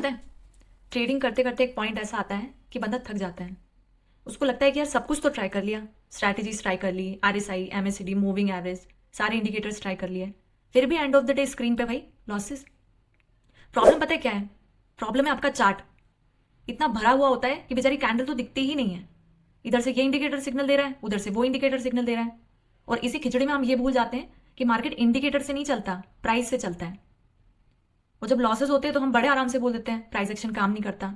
पता है, ट्रेडिंग करते करते एक पॉइंट ऐसा आता है कि बंदा थक जाता है। उसको लगता है कि यार सब कुछ तो ट्राई कर लिया, स्ट्रैटेजीज ट्राई कर ली, RSI, MACD, मूविंग एवरेज, सारे इंडिकेटर्स ट्राई कर लिए, फिर भी end of the day screen पे भाई लॉसेस। प्रॉब्लम पता है क्या है? प्रॉब्लम है आपका चार्ट इतना भरा हुआ होता है कि बेचारी कैंडल तो दिखती ही नहीं है। इधर से ये इंडिकेटर सिग्नल दे रहा है, उधर से वो इंडिकेटर सिग्नल दे रहा है, और इसी खिचड़ी में हम ये भूल जाते हैं कि मार्केट इंडिकेटर से नहीं चलता, प्राइस से चलता है। और जब लॉसेस होते हैं तो हम बड़े आराम से बोल देते हैं प्राइस एक्शन काम नहीं करता,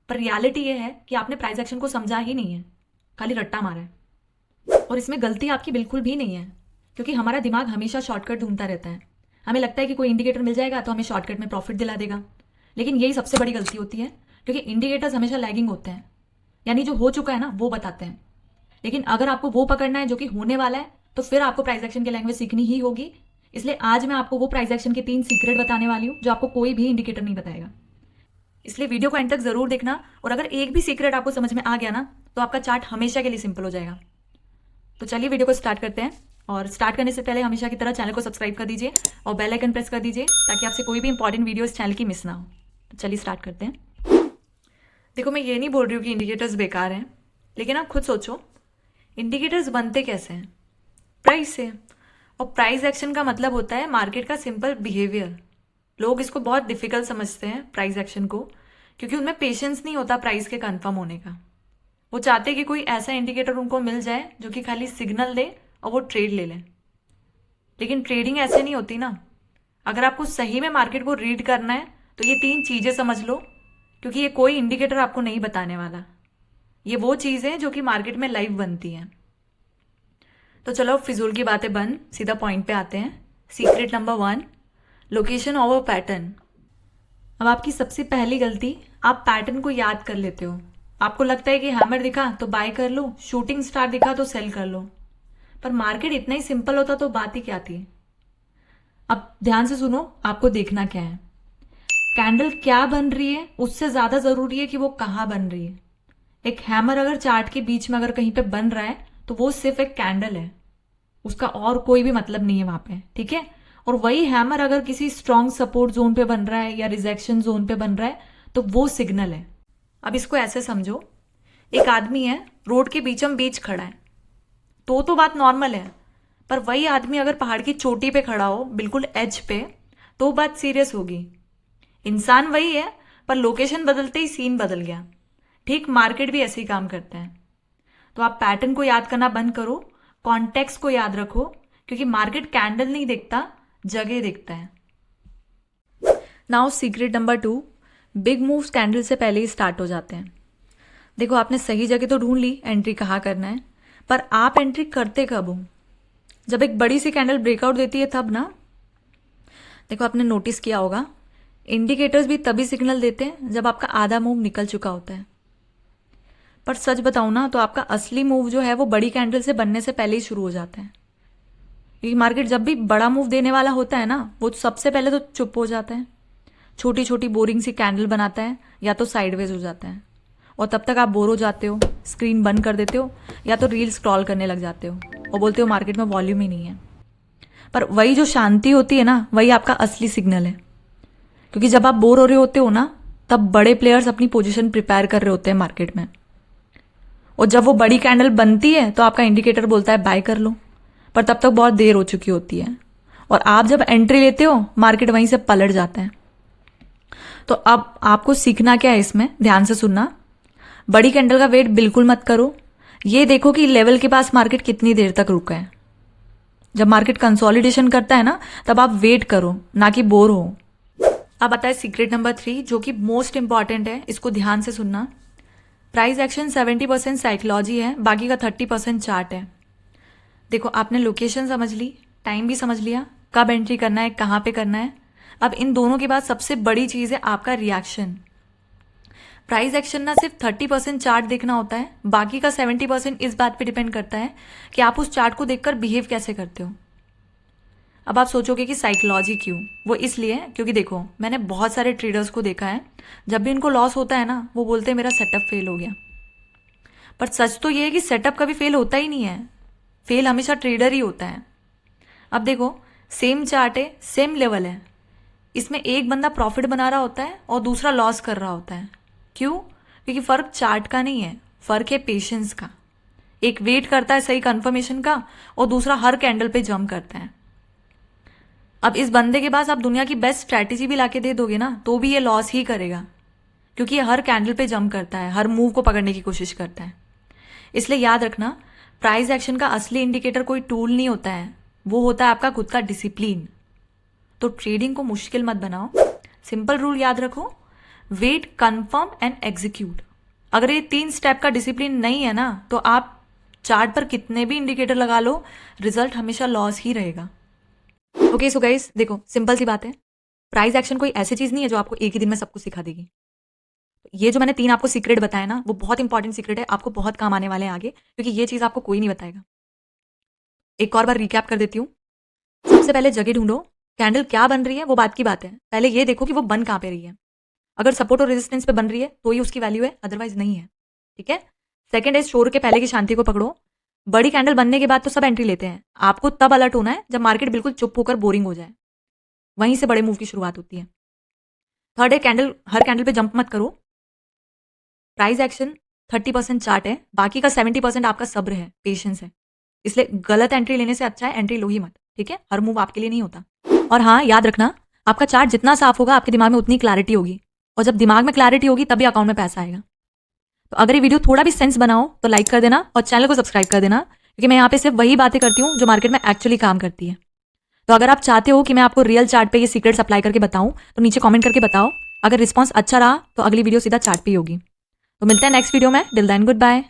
पर रियलिटी ये है कि आपने प्राइस एक्शन को समझा ही नहीं है, खाली रट्टा मारा है। और इसमें गलती आपकी बिल्कुल भी नहीं है, क्योंकि हमारा दिमाग हमेशा शॉर्टकट ढूंढता रहता है। हमें लगता है कि कोई इंडिकेटर मिल जाएगा तो हमें शॉर्टकट में प्रॉफिट दिला देगा, लेकिन यही सबसे बड़ी गलती होती है, क्योंकि इंडिकेटर्स हमेशा लैगिंग होते हैं, यानी जो हो चुका है ना वो बताते हैं। लेकिन अगर आपको वो पकड़ना है जो कि होने वाला है, तो फिर आपको प्राइस एक्शन की लैंग्वेज सीखनी ही होगी। इसलिए आज मैं आपको वो प्राइस एक्शन के 3 सीक्रेट बताने वाली हूँ जो आपको कोई भी इंडिकेटर नहीं बताएगा। इसलिए वीडियो को एंड तक जरूर देखना, और अगर एक भी सीक्रेट आपको समझ में आ गया ना, तो आपका चार्ट हमेशा के लिए सिंपल हो जाएगा। तो चलिए वीडियो को स्टार्ट करते हैं, और स्टार्ट करने से पहले हमेशा की तरह चैनल को सब्सक्राइब कर दीजिए और बेल आइकन प्रेस कर दीजिए, ताकि आपसे कोई भी इंपॉर्टेंट वीडियो इस चैनल की मिस ना हो। तो चलिए स्टार्ट करते हैं। देखो, मैं ये नहीं बोल रही हूँ कि इंडिकेटर्स बेकार हैं, लेकिन आप खुद सोचो, इंडिकेटर्स बनते कैसे हैं? प्राइस से। और प्राइस एक्शन का मतलब होता है मार्केट का सिंपल बिहेवियर। लोग इसको बहुत डिफिकल्ट समझते हैं प्राइस एक्शन को, क्योंकि उनमें पेशेंस नहीं होता प्राइस के कंफर्म होने का। वो चाहते कि कोई ऐसा इंडिकेटर उनको मिल जाए जो कि खाली सिग्नल दे और वो ट्रेड ले लें। लेकिन ट्रेडिंग ऐसे नहीं होती ना। अगर आपको सही में मार्केट को रीड करना है तो ये 3 चीजें समझ लो, क्योंकि ये कोई इंडिकेटर आपको नहीं बताने वाला। ये वो चीजें जो कि मार्केट में लाइव बनती हैं। तो चलो फिजूल की बातें बंद, सीधा पॉइंट पे आते हैं। Secret number 1, location over pattern. अब आपकी सबसे पहली गलती, आप पैटर्न को याद कर लेते हो। आपको लगता है कि हैमर दिखा तो बाय कर लो, शूटिंग स्टार दिखा तो सेल कर लो। पर मार्केट इतना ही सिंपल होता तो बात ही क्या थी। अब ध्यान से सुनो, आपको देखना क्या है। कैंडल क्या बन रही है उससे ज्यादा जरूरी है कि वो कहाँ बन रही है। एक हैमर अगर चार्ट के बीच में अगर कहीं पे बन रहा है तो वो सिर्फ एक कैंडल है, उसका और कोई भी मतलब नहीं है वहां पे, ठीक है। और वही हैमर अगर किसी स्ट्रॉन्ग सपोर्ट जोन पे बन रहा है या रिजेक्शन जोन पे बन रहा है तो वो सिग्नल है। अब इसको ऐसे समझो, एक आदमी है रोड के बीचम बीच खड़ा है, तो बात नॉर्मल है। पर वही आदमी अगर पहाड़ की चोटी पे खड़ा हो, बिल्कुल एज पे, तो बात सीरियस होगी। इंसान वही है, पर लोकेशन बदलते ही सीन बदल गया। ठीक मार्केट भी ऐसे ही काम करता है। तो आप पैटर्न को याद करना बंद करो, कॉन्टेक्स्ट को याद रखो, क्योंकि मार्केट कैंडल नहीं देखता, जगह देखता है। Now secret number 2, big moves candle से पहले ही स्टार्ट हो जाते हैं। देखो, आपने सही जगह तो ढूंढ ली एंट्री कहाँ करना है, पर आप एंट्री करते कब हो? जब एक बड़ी सी कैंडल ब्रेकआउट देती है तब ना। देखो, आपने नोटिस किया होगा, इंडिकेटर्स भी तभी सिग्नल देते हैं जब आपका आधा मूव निकल चुका होता है। पर सच बताऊं ना, तो आपका असली मूव जो है वो बड़ी कैंडल से बनने से पहले ही शुरू हो जाता है। क्योंकि मार्केट जब भी बड़ा मूव देने वाला होता है ना, वो सबसे पहले तो चुप हो जाता है, छोटी छोटी बोरिंग सी कैंडल बनाता है, या तो साइडवेज हो जाता है, और तब तक आप बोर हो जाते हो, स्क्रीन बंद कर देते हो, या तो रील स्क्रॉल करने लग जाते हो और बोलते हो मार्केट में वॉल्यूम ही नहीं है। पर वही जो शांति होती है ना, वही आपका असली सिग्नल है। क्योंकि जब आप बोर हो रहे होते हो ना, तब बड़े प्लेयर्स अपनी पोजीशन प्रिपेयर कर रहे होते हैं मार्केट में, और जब वो बड़ी कैंडल बनती है तो आपका इंडिकेटर बोलता है बाय कर लो, पर तब तक बहुत देर हो चुकी होती है, और आप जब एंट्री लेते हो मार्केट वहीं से पलट जाता है। तो अब आपको सीखना क्या है इसमें, ध्यान से सुनना। बड़ी कैंडल का वेट बिल्कुल मत करो, ये देखो कि लेवल के पास मार्केट कितनी देर तक रुका है। जब मार्केट कंसोलिडेशन करता है ना, तब आप वेट करो, ना कि बोर हो। अब आता है सीक्रेट नंबर 3, जो कि मोस्ट इंपॉर्टेंट है, इसको ध्यान से सुनना। प्राइस एक्शन 70% साइकोलॉजी है, बाकी का 30% चार्ट है। देखो, आपने लोकेशन समझ ली, टाइम भी समझ लिया, कब एंट्री करना है, कहाँ पे करना है। अब इन दोनों के बाद सबसे बड़ी चीज है आपका रिएक्शन। प्राइस एक्शन ना सिर्फ 30% चार्ट देखना होता है, बाकी का 70% इस बात पे डिपेंड करता है कि आप उस चार्ट को देखकर बिहेव कैसे करते हो। अब आप सोचोगे कि साइकोलॉजी क्यों? वो इसलिए क्योंकि देखो, मैंने बहुत सारे ट्रेडर्स को देखा है, जब भी इनको लॉस होता है ना, वो बोलते हैं मेरा सेटअप फेल हो गया। पर सच तो ये है कि सेटअप कभी फेल होता ही नहीं है, फेल हमेशा ट्रेडर ही होता है। अब देखो, सेम चार्ट है, सेम लेवल है, इसमें एक बंदा प्रॉफिट बना रहा होता है और दूसरा लॉस कर रहा होता है। क्यों? क्योंकि फ़र्क चार्ट का नहीं है, फ़र्क है पेशेंस का। एक वेट करता है सही कंफर्मेशन का और दूसरा हर कैंडल पे जंप करता है। अब इस बंदे के पास आप दुनिया की बेस्ट स्ट्रैटेजी भी लाके दे दोगे ना तो भी ये लॉस ही करेगा, क्योंकि ये हर कैंडल पे जंप करता है, हर मूव को पकड़ने की कोशिश करता है। इसलिए याद रखना, प्राइस एक्शन का असली इंडिकेटर कोई टूल नहीं होता है, वो होता है आपका खुद का डिसिप्लिन। तो ट्रेडिंग को मुश्किल मत बनाओ, सिंपल रूल याद रखो, वेट, कंफर्म एंड एग्जीक्यूट। अगर ये 3 स्टेप का डिसिप्लिन नहीं है ना तो आप चार्ट पर कितने भी इंडिकेटर लगा लो, रिजल्ट हमेशा लॉस ही रहेगा। ओके सो गाइस, देखो सिंपल सी बात है, प्राइस एक्शन कोई ऐसी चीज नहीं है जो आपको एक ही दिन में सब कुछ सिखा देगी। ये जो मैंने 3 आपको सीक्रेट बताया ना, वो बहुत इंपॉर्टेंट सीक्रेट है, आपको बहुत काम आने वाले हैं आगे, क्योंकि ये चीज आपको कोई नहीं बताएगा। एक और बार रिकैप कर देती हूँ। सबसे पहले जगह ढूंढो, कैंडल क्या बन रही है वो बात की बात है, पहले ये देखो कि वो बन कहाँ पे रही है। अगर सपोर्ट और रेजिस्टेंस पे बन रही है तो ही उसकी वैल्यू है, अदरवाइज नहीं है। ठीक है। सेकंड है, शोर के पहले की शांति को पकड़ो। बड़ी कैंडल बनने के बाद तो सब एंट्री लेते हैं, आपको तब अलर्ट होना है जब मार्केट बिल्कुल चुप होकर बोरिंग हो जाए, वहीं से बड़े मूव की शुरुआत होती है। थर्ड है, हर कैंडल पे जंप मत करो। प्राइस एक्शन 30% चार्ट है, बाकी का 70% आपका सब्र है, पेशेंस है। इसलिए गलत एंट्री लेने से अच्छा है एंट्री लो ही मत। ठीक है, हर मूव आपके लिए नहीं होता। और हाँ, याद रखना, आपका चार्ट जितना साफ होगा आपके दिमाग में उतनी क्लैरिटी होगी, और जब दिमाग में क्लैरिटी होगी तभी अकाउंट में पैसा आएगा। तो अगर ये वीडियो थोड़ा भी सेंस बनाओ तो लाइक कर देना और चैनल को सब्सक्राइब कर देना, क्योंकि मैं यहाँ पे सिर्फ वही बातें करती हूँ जो मार्केट में एक्चुअली काम करती है। तो अगर आप चाहते हो कि मैं आपको रियल चार्ट पे ये सीक्रेट्स अप्लाई करके बताऊं तो नीचे कमेंट करके बताओ। अगर रिस्पॉन्स अच्छा रहा तो अगली वीडियो सीधा चार्ट पे ही होगी। तो मिलते हैं नेक्स्ट वीडियो में। Till then good bye.